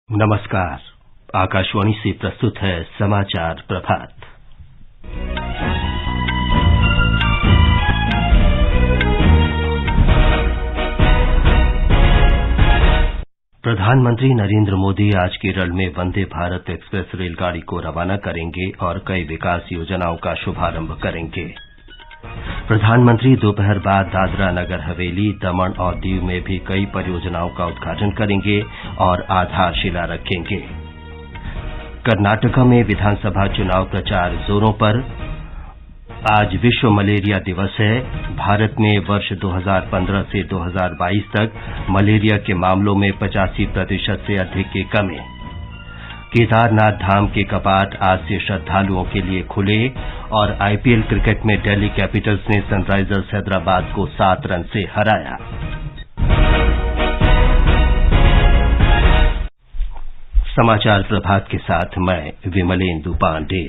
नमस्कार। आकाशवाणी से प्रस्तुत है समाचार प्रभात। प्रधानमंत्री नरेंद्र मोदी आज केरल में वंदे भारत एक्सप्रेस रेलगाड़ी को रवाना करेंगे और कई विकास योजनाओं का शुभारंभ करेंगे। प्रधानमंत्री दोपहर बाद दादरा नगर हवेली, दमन और दीव में भी कई परियोजनाओं का उद्घाटन करेंगे और आधारशिला रखेंगे। कर्नाटक में विधानसभा चुनाव प्रचार जोरों पर। आज विश्व मलेरिया दिवस है। भारत में वर्ष 2015 से 2022 तक मलेरिया के मामलों में 85% से अधिक की कमी। केदारनाथ धाम के कपाट आज से श्रद्धालुओं के लिए खुले और आईपीएल क्रिकेट में दिल्ली कैपिटल्स ने सनराइजर्स हैदराबाद को 7 रन से हराया। समाचार प्रभात के साथ मैं विमलेंदु पांडे।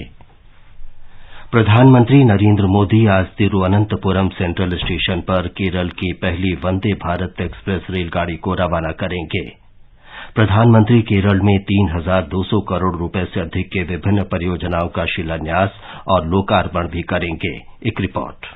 प्रधानमंत्री नरेंद्र मोदी आज तिरुवनंतपुरम सेंट्रल स्टेशन पर केरल की पहली वंदे भारत एक्सप्रेस रेलगाड़ी को रवाना करेंगे। प्रधानमंत्री केरल में 3,200 करोड़ रुपए से अधिक के विभिन्न परियोजनाओं का शिलान्यास और लोकार्पण भी करेंगे। एक रिपोर्ट।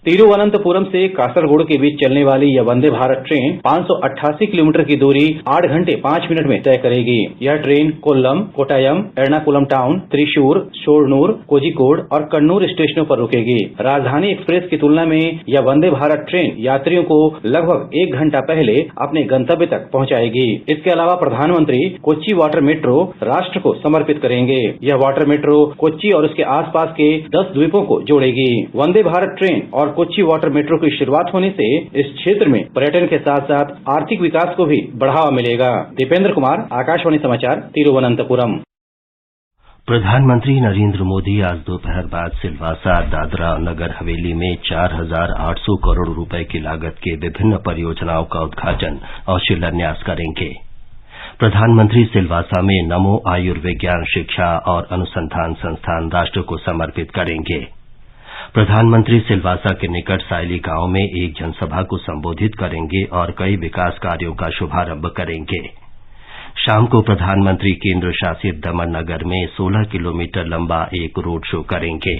तिरुवनंतपुरम से कासरगोड के बीच चलने वाली यह वंदे भारत ट्रेन 588 किलोमीटर की दूरी 8 घंटे 5 मिनट में तय करेगी। यह ट्रेन कोल्लम, कोट्टायम, एर्नाकुलम टाउन, त्रिशूर, शोरनूर, कोझिकोड और कन्नूर स्टेशनों पर रुकेगी। राजधानी एक्सप्रेस की तुलना में यह वंदे भारत ट्रेन यात्रियों को लगभग 1 घंटा पहले अपने गंतव्य तक पहुंचाएगी। इसके अलावा प्रधानमंत्री कोच्चि वाटर मेट्रो राष्ट्र को समर्पित करेंगे। यह वाटर मेट्रो कोच्चि और उसके आसपास के 10 द्वीपों को जोड़ेगी। वंदे भारत ट्रेन और कोच्चि वाटर मेट्रो की शुरुआत होने से इस क्षेत्र में पर्यटन के साथ साथ आर्थिक विकास को भी बढ़ावा मिलेगा। दीपेंद्र कुमार, आकाशवाणी समाचार, तिरुवनंतपुरम। प्रधानमंत्री नरेंद्र मोदी आज दोपहर बाद सिलवासा, दादरा और नगर हवेली में 4,800 करोड़ रुपए की लागत के विभिन्न परियोजनाओं का उद्घाटन और शिलान्यास करेंगे। प्रधानमंत्री सिलवासा में नमो आयुर्विज्ञान शिक्षा और अनुसंधान संस्थान राष्ट्र को समर्पित करेंगे। प्रधानमंत्री सिलवासा के निकट सायली गांव में एक जनसभा को संबोधित करेंगे और कई विकास कार्यों का शुभारंभ करेंगे। शाम को प्रधानमंत्री केंद्र शासित दमन नगर में 16 किलोमीटर लंबा एक रोड शो करेंगे।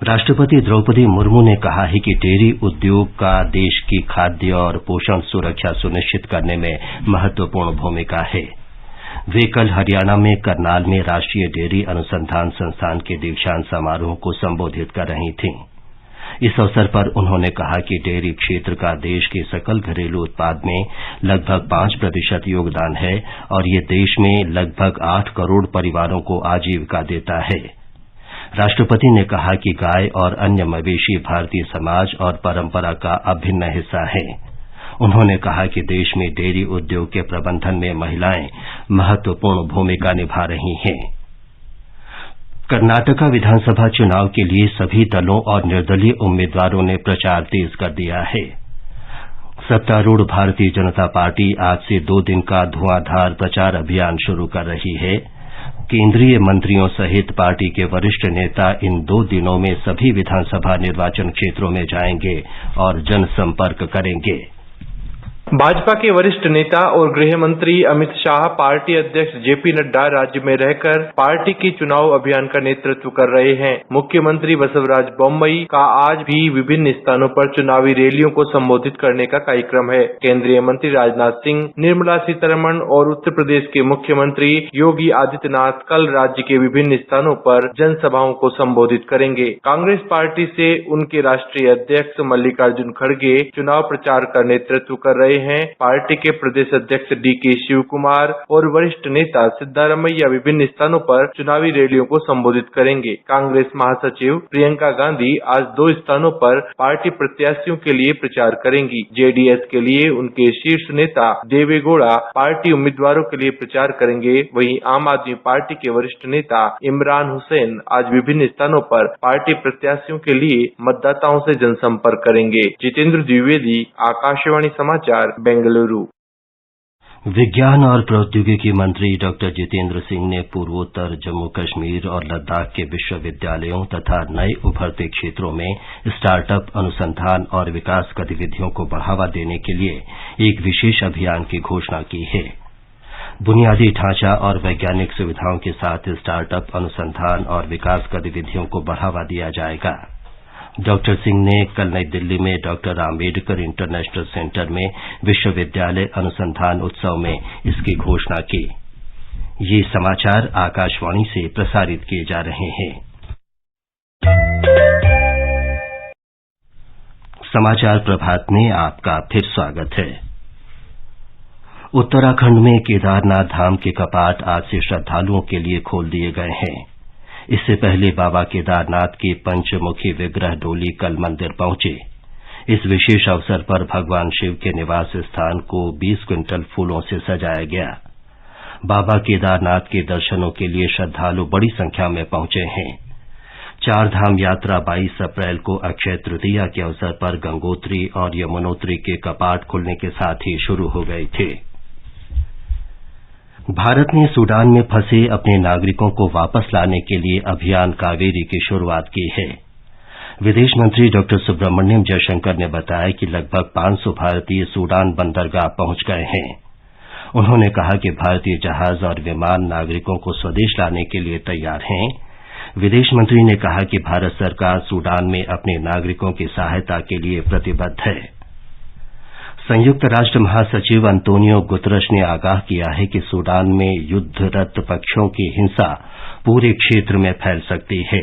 राष्ट्रपति द्रौपदी मुर्मू ने कहा है कि डेयरी उद्योग का देश की खाद्य और पोषण सुरक्षा सुनिश्चित करने में महत्वपूर्ण भूमिका है। वे कल हरियाणा में करनाल में राष्ट्रीय डेयरी अनुसंधान संस्थान के दीक्षांत समारोह को संबोधित कर रही थीं। इस अवसर पर उन्होंने कहा कि डेयरी क्षेत्र का देश के सकल घरेलू उत्पाद में लगभग 5% योगदान है और ये देश में लगभग 8 करोड़ परिवारों को आजीविका देता है। राष्ट्रपति ने कहा कि गाय और अन्य मवेशी भारतीय समाज और परंपरा का अभिन्न हिस्सा है। उन्होंने कहा कि देश में डेयरी उद्योग के प्रबंधन में महिलाएं महत्वपूर्ण भूमिका निभा रही हैं। कर्नाटक विधानसभा चुनाव के लिए सभी दलों और निर्दलीय उम्मीदवारों ने प्रचार तेज कर दिया है। सत्तारूढ़ भारतीय जनता पार्टी आज से 2 दिन का धुआंधार प्रचार अभियान शुरू कर रही है। केंद्रीय मंत्रियों सहित पार्टी के वरिष्ठ नेता इन 2 दिनों में सभी विधानसभा निर्वाचन क्षेत्रों में जाएंगे और जनसंपर्क करेंगे। भाजपा के वरिष्ठ नेता और गृह मंत्री अमित शाह पार्टी अध्यक्ष जेपी नड्डा राज्य में रहकर पार्टी के चुनाव अभियान का नेतृत्व कर रहे हैं। मुख्यमंत्री बसवराज बोम्मई का आज भी विभिन्न स्थानों पर चुनावी रैलियों को संबोधित करने का कार्यक्रम है। केंद्रीय मंत्री राजनाथ सिंह, निर्मला सीतारमण और उत्तर प्रदेश के मुख्यमंत्री योगी आदित्यनाथ कल राज्य के विभिन्न स्थानों पर जनसभाओं को संबोधित करेंगे। कांग्रेस पार्टी से उनके राष्ट्रीय अध्यक्ष मल्लिकार्जुन खड़गे चुनाव प्रचार का नेतृत्व कर रहे हैं। पार्टी के प्रदेश अध्यक्ष डीके शिव कुमार और वरिष्ठ नेता सिद्धारमैया विभिन्न स्थानों पर चुनावी रैलियों को संबोधित करेंगे। कांग्रेस महासचिव प्रियंका गांधी आज 2 स्थानों पर पार्टी प्रत्याशियों के लिए प्रचार करेंगी। जेडीएस के लिए उनके शीर्ष नेता देवेगौड़ा पार्टी उम्मीदवारों के लिए प्रचार करेंगे। वहीं आम आदमी पार्टी के वरिष्ठ नेता इमरान हुसैन आज विभिन्न स्थानों पर पार्टी प्रत्याशियों के लिए मतदाताओं से जनसंपर्क करेंगे। जितेंद्र द्विवेदी, आकाशवाणी समाचार, बेंगलुरु। विज्ञान और प्रौद्योगिकी मंत्री डॉक्टर जितेंद्र सिंह ने पूर्वोत्तर जम्मू कश्मीर और लद्दाख के विश्वविद्यालयों तथा नए उभरते क्षेत्रों में स्टार्टअप अनुसंधान और विकास गतिविधियों को बढ़ावा देने के लिए एक विशेष अभियान की घोषणा की है। बुनियादी ढांचा और वैज्ञानिक सुविधाओं के साथ स्टार्टअप, अनुसंधान और विकास गतिविधियों को बढ़ावा दिया जाएगा। डॉक्टर सिंह ने कल नई दिल्ली में डॉक्टर आम्बेडकर इंटरनेशनल सेंटर में विश्वविद्यालय अनुसंधान उत्सव में इसकी घोषणा की। ये समाचार आकाशवाणी से प्रसारित किए जा रहे हैं। समाचार प्रभात में आपका फिर स्वागत है। उत्तराखंड में केदारनाथ धाम के कपाट आज से श्रद्धालुओं के लिए खोल दिए गए हैं। इससे पहले बाबा केदारनाथ के पंचमुखी विग्रह डोली कल मंदिर पहुंचे। इस विशेष अवसर पर भगवान शिव के निवास स्थान को 20 क्विंटल फूलों से सजाया गया। बाबा केदारनाथ के दर्शनों के लिए श्रद्धालु बड़ी संख्या में पहुंचे हैं। चार धाम यात्रा 22 अप्रैल को अक्षय तृतीया के अवसर पर गंगोत्री और यमुनोत्री के कपाट खुलने के साथ ही शुरू हो गए थे। भारत ने सूडान में फंसे अपने नागरिकों को वापस लाने के लिए अभियान कावेरी की शुरुआत की है। विदेश मंत्री डॉक्टर सुब्रमण्यम जयशंकर ने बताया कि लगभग 500 भारतीय सूडान बंदरगाह पहुंच गए हैं। उन्होंने कहा कि भारतीय जहाज और विमान नागरिकों को स्वदेश लाने के लिए तैयार हैं। विदेश मंत्री ने कहा कि भारत सरकार सूडान में अपने नागरिकों की सहायता के लिए प्रतिबद्ध है। संयुक्त राष्ट्र महासचिव अंतोनियो गुतरश ने आगाह किया है कि सूडान में युद्धरत पक्षों की हिंसा पूरे क्षेत्र में फैल सकती है।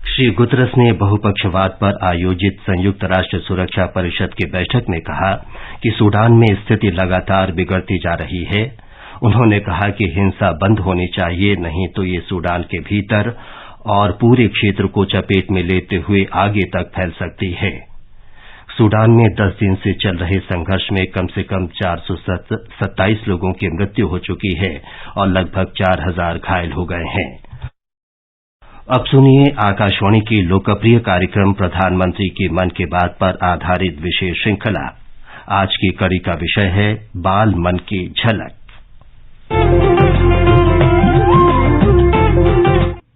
श्री गुतरश ने बहुपक्षवाद पर आयोजित संयुक्त राष्ट्र सुरक्षा परिषद की बैठक में कहा कि सूडान में स्थिति लगातार बिगड़ती जा रही है। उन्होंने कहा कि हिंसा बंद होनी चाहिए, नहीं तो ये सूडान के भीतर और पूरे क्षेत्र को चपेट में लेते हुए आगे तक फैल सकती है। सूडान में 10 दिन से चल रहे संघर्ष में कम से कम 427 लोगों की मृत्यु हो चुकी है और लगभग 4000 घायल हो गए हैं। अब सुनिए आकाशवाणी की लोकप्रिय कार्यक्रम प्रधानमंत्री की मन की बात पर आधारित विशेष श्रृंखला। आज की कड़ी का विषय है बाल मन की झलक।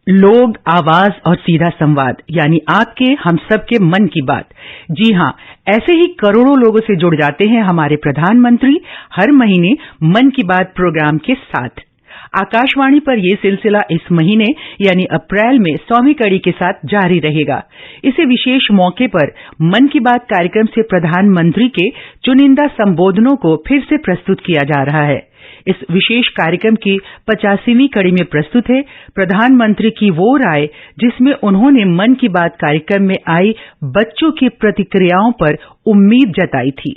लोग, आवाज और सीधा संवाद, यानी आपके हम सबके मन की बात। जी हां, ऐसे ही करोड़ों लोगों से जुड़ जाते हैं हमारे प्रधानमंत्री हर महीने मन की बात प्रोग्राम के साथ। आकाशवाणी पर यह सिलसिला इस महीने यानी अप्रैल में 100वीं कड़ी के साथ जारी रहेगा। इसे विशेष मौके पर मन की बात कार्यक्रम से प्रधानमंत्री के चुनिंदा संबोधनों को फिर से प्रस्तुत किया जा रहा है। इस विशेष कार्यक्रम की 85वीं कड़ी में प्रस्तुत है प्रधानमंत्री की वो राय जिसमें उन्होंने मन की बात कार्यक्रम में आई बच्चों की प्रतिक्रियाओं पर उम्मीद जताई थी।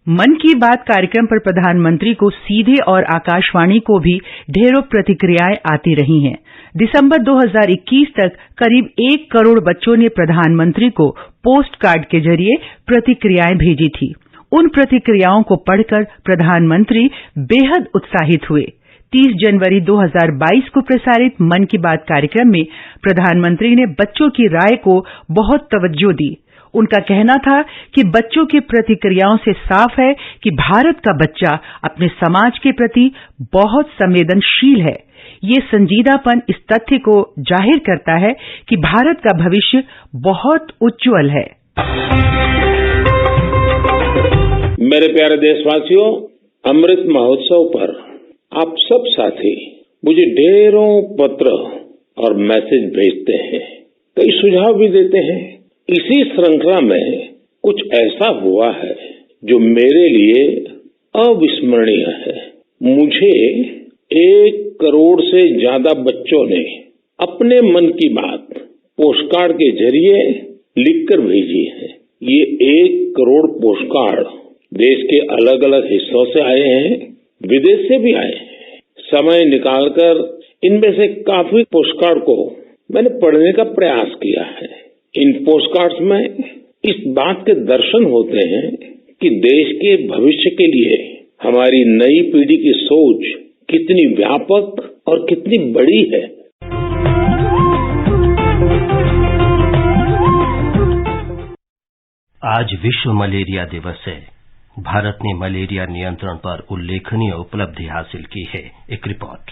मन की बात कार्यक्रम पर प्रधानमंत्री को सीधे और आकाशवाणी को भी ढेरों प्रतिक्रियाएं आती रही हैं। दिसंबर 2021 तक करीब 1 करोड़ बच्चों ने प्रधानमंत्री को पोस्ट कार्ड के जरिए प्रतिक्रियाएं भेजी थी। उन प्रतिक्रियाओं को पढ़कर प्रधानमंत्री बेहद उत्साहित हुए। 30 जनवरी 2022 को प्रसारित मन की बात कार्यक्रम में प्रधानमंत्री ने बच्चों की राय को बहुत तवज्जो दी। उनका कहना था कि बच्चों की प्रतिक्रियाओं से साफ है कि भारत का बच्चा अपने समाज के प्रति बहुत संवेदनशील है। ये संजीदापन इस तथ्य को जाहिर करता है कि भारत का भविष्य बहुत उज्जवल है। मेरे प्यारे देशवासियों, अमृत महोत्सव पर आप सब साथी मुझे ढेरों पत्र और मैसेज भेजते हैं, कई सुझाव भी देते हैं। इसी श्रृंखला में कुछ ऐसा हुआ है जो मेरे लिए अविस्मरणीय है। मुझे 1 करोड़ से ज्यादा बच्चों ने अपने मन की बात पोस्टकार्ड के जरिए लिखकर भेजी है। ये 1 करोड़ पोस्टकार्ड देश के अलग अलग हिस्सों से आए हैं, विदेश से भी आए हैं। समय निकालकर इनमें से काफी पोस्टकार्ड को मैंने पढ़ने का प्रयास किया है। इन पोस्टकार्ड्स में इस बात के दर्शन होते हैं कि देश के भविष्य के लिए हमारी नई पीढ़ी की सोच कितनी व्यापक और कितनी बड़ी है। आज विश्व मलेरिया दिवस है। भारत ने मलेरिया नियंत्रण पर उल्लेखनीय उपलब्धि हासिल की है। एक रिपोर्ट।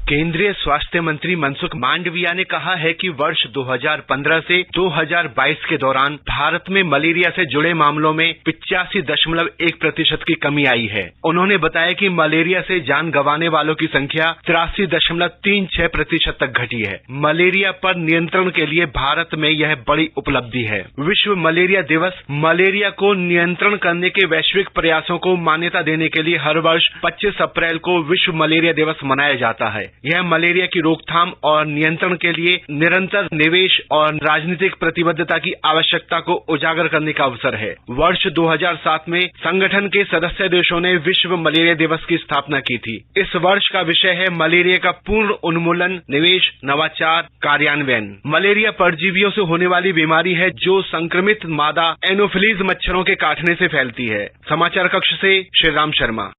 केंद्रीय स्वास्थ्य मंत्री मनसुख मांडविया ने कहा है कि वर्ष 2015 से 2022 के दौरान भारत में मलेरिया से जुड़े मामलों में 85.1% की कमी आई है। उन्होंने बताया कि मलेरिया से जान गंवाने वालों की संख्या 83.36% तक घटी है। मलेरिया पर नियंत्रण के लिए भारत में यह बड़ी उपलब्धि है। विश्व मलेरिया दिवस मलेरिया को नियंत्रण करने के वैश्विक प्रयासों को मान्यता देने के लिए हर वर्ष 25 अप्रैल को विश्व मलेरिया दिवस मनाया जाता है। यह मलेरिया की रोकथाम और नियंत्रण के लिए निरंतर निवेश और राजनीतिक प्रतिबद्धता की आवश्यकता को उजागर करने का अवसर है। वर्ष 2007 में संगठन के सदस्य देशों ने विश्व मलेरिया दिवस की स्थापना की थी। इस वर्ष का विषय है मलेरिया का पूर्ण उन्मूलन, निवेश, नवाचार, कार्यान्वयन। मलेरिया परजीवियों से होने वाली बीमारी है जो संक्रमित मादा एनोफिलीज मच्छरों के काटने से फैलती है। समाचार कक्ष से श्री राम शर्मा।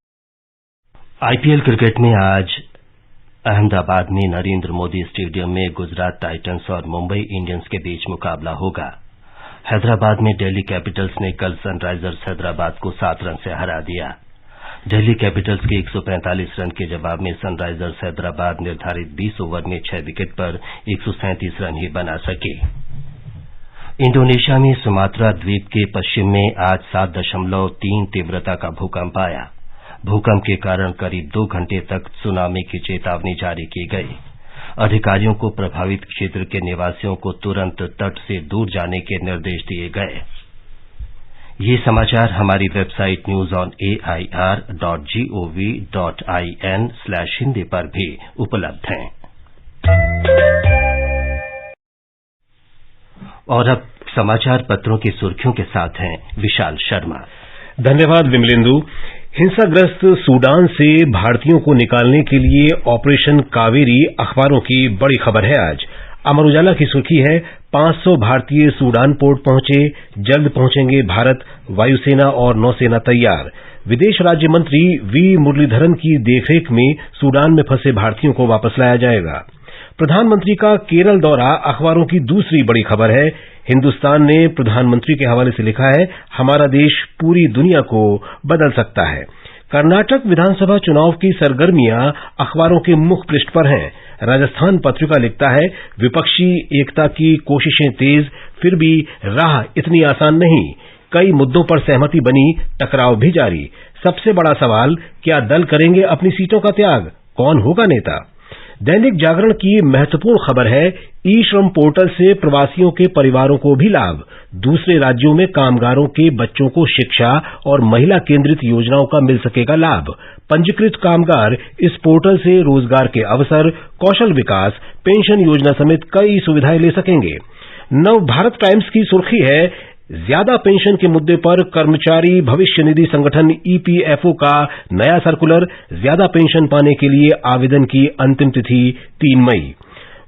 आईपीएल क्रिकेट में आज अहमदाबाद में नरेंद्र मोदी स्टेडियम में गुजरात टाइटंस और मुंबई इंडियंस के बीच मुकाबला होगा। हैदराबाद में दिल्ली कैपिटल्स ने कल सनराइजर्स हैदराबाद को 7 रन से हरा दिया। दिल्ली कैपिटल्स के 145 रन के जवाब में सनराइजर्स हैदराबाद निर्धारित 20 ओवर में 6 विकेट पर 137 रन ही बना सके। इंडोनेशिया में सुमात्रा द्वीप के पश्चिम में आज 7.3 तीव्रता का भूकंप आया। भूकंप के कारण करीब 2 घंटे तक सुनामी की चेतावनी जारी की गई। अधिकारियों को प्रभावित क्षेत्र के निवासियों को तुरंत तट से दूर जाने के निर्देश दिए गए। ये समाचार हमारी वेबसाइट newsonair.gov.in/hindi पर भी उपलब्ध हैं। और अब समाचार पत्रों की सुर्खियों के साथ हैं विशाल शर्मा। धन्यवाद विमलेंदु। हिंसाग्रस्त सूडान से भारतीयों को निकालने के लिए ऑपरेशन कावेरी अखबारों की बड़ी खबर है। आज अमर उजाला की सुर्खी है 500 भारतीय सूडान पोर्ट पहुंचे, जल्द पहुंचेंगे भारत, वायुसेना और नौसेना तैयार। विदेश राज्य मंत्री वी मुरलीधरन की देखरेख में सूडान में फंसे भारतीयों को वापस लाया जाएगा। प्रधानमंत्री का केरल दौरा अखबारों की दूसरी बड़ी खबर है। हिंदुस्तान ने प्रधानमंत्री के हवाले से लिखा है, हमारा देश पूरी दुनिया को बदल सकता है। कर्नाटक विधानसभा चुनाव की सरगर्मियां अखबारों के मुख पृष्ठ पर हैं। राजस्थान पत्रिका लिखता है, विपक्षी एकता की कोशिशें तेज, फिर भी राह इतनी आसान नहीं। कई मुद्दों पर सहमति बनी, टकराव भी जारी। सबसे बड़ा सवाल, क्या दल करेंगे अपनी सीटों का त्याग? कौन होगा नेता? दैनिक जागरण की महत्वपूर्ण खबर है, ई श्रम पोर्टल से प्रवासियों के परिवारों को भी लाभ। दूसरे राज्यों में कामगारों के बच्चों को शिक्षा और महिला केंद्रित योजनाओं का मिल सकेगा लाभ। पंजीकृत कामगार इस पोर्टल से रोजगार के अवसर, कौशल विकास, पेंशन योजना समेत कई सुविधाएं ले सकेंगे। नव भारत टाइम्स की सुर्खी है, ज्यादा पेंशन के मुद्दे पर कर्मचारी भविष्य निधि संगठन ईपीएफओ का नया सर्कुलर, ज्यादा पेंशन पाने के लिए आवेदन की अंतिम तिथि 3 मई।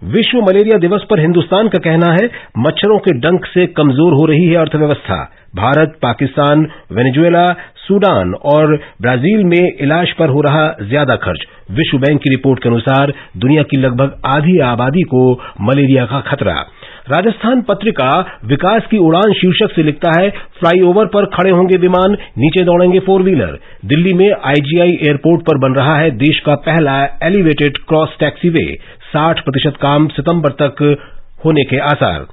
विश्व मलेरिया दिवस पर हिंदुस्तान का कहना है, मच्छरों के डंक से कमजोर हो रही है अर्थव्यवस्था। भारत, पाकिस्तान, वेनेजुएला, सूडान और ब्राजील में इलाज पर हो रहा ज्यादा खर्च। विश्व बैंक की रिपोर्ट के अनुसार दुनिया की लगभग आधी आबादी को मलेरिया का खतरा। राजस्थान पत्रिका विकास की उड़ान शीर्षक से लिखता है, फ्लाईओवर पर खड़े होंगे विमान, नीचे दौड़ेंगे 4 व्हीलर। दिल्ली में आईजीआई एयरपोर्ट पर बन रहा है देश का पहला एलिवेटेड क्रॉस टैक्सीवे। 60% काम सितंबर तक होने के आसार।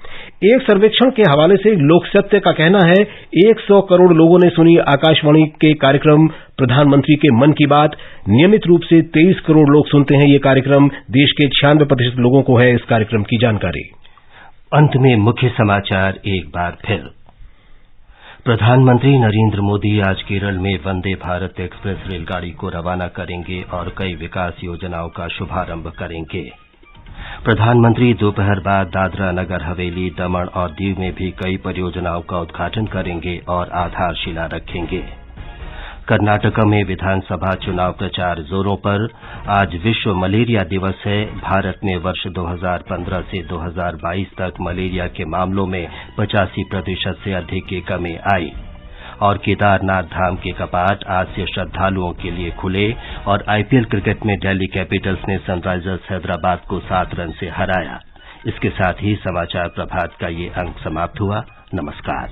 एक सर्वेक्षण के हवाले से लोक सत्य का कहना है, 100 करोड़ लोगों ने सुनी आकाशवाणी के कार्यक्रम प्रधानमंत्री के मन की बात। नियमित रूप से 23 करोड़ लोग सुनते हैं ये कार्यक्रम। देश के 96% लोगों को है इस कार्यक्रम की जानकारी। अंत में मुख्य समाचार एक बार फिर। प्रधानमंत्री नरेंद्र मोदी आज केरल में वंदे भारत एक्सप्रेस रेलगाड़ी को रवाना करेंगे और कई विकास योजनाओं का शुभारंभ करेंगे। प्रधानमंत्री दोपहर बाद दादरा नगर हवेली, दमन और दीव में भी कई परियोजनाओं का उद्घाटन करेंगे और आधारशिला रखेंगे। कर्नाटक में विधानसभा चुनाव प्रचार जोरों पर। आज विश्व मलेरिया दिवस है। भारत में वर्ष 2015 से 2022 तक मलेरिया के मामलों में 85% से अधिक की कमी आई। और केदारनाथ धाम के कपाट आज से श्रद्धालुओं के लिए खुले। और आईपीएल क्रिकेट में दिल्ली कैपिटल्स ने सनराइजर्स हैदराबाद को 7 रन से हराया। इसके साथ ही समाचार प्रभात का ये अंक समाप्त हुआ। नमस्कार।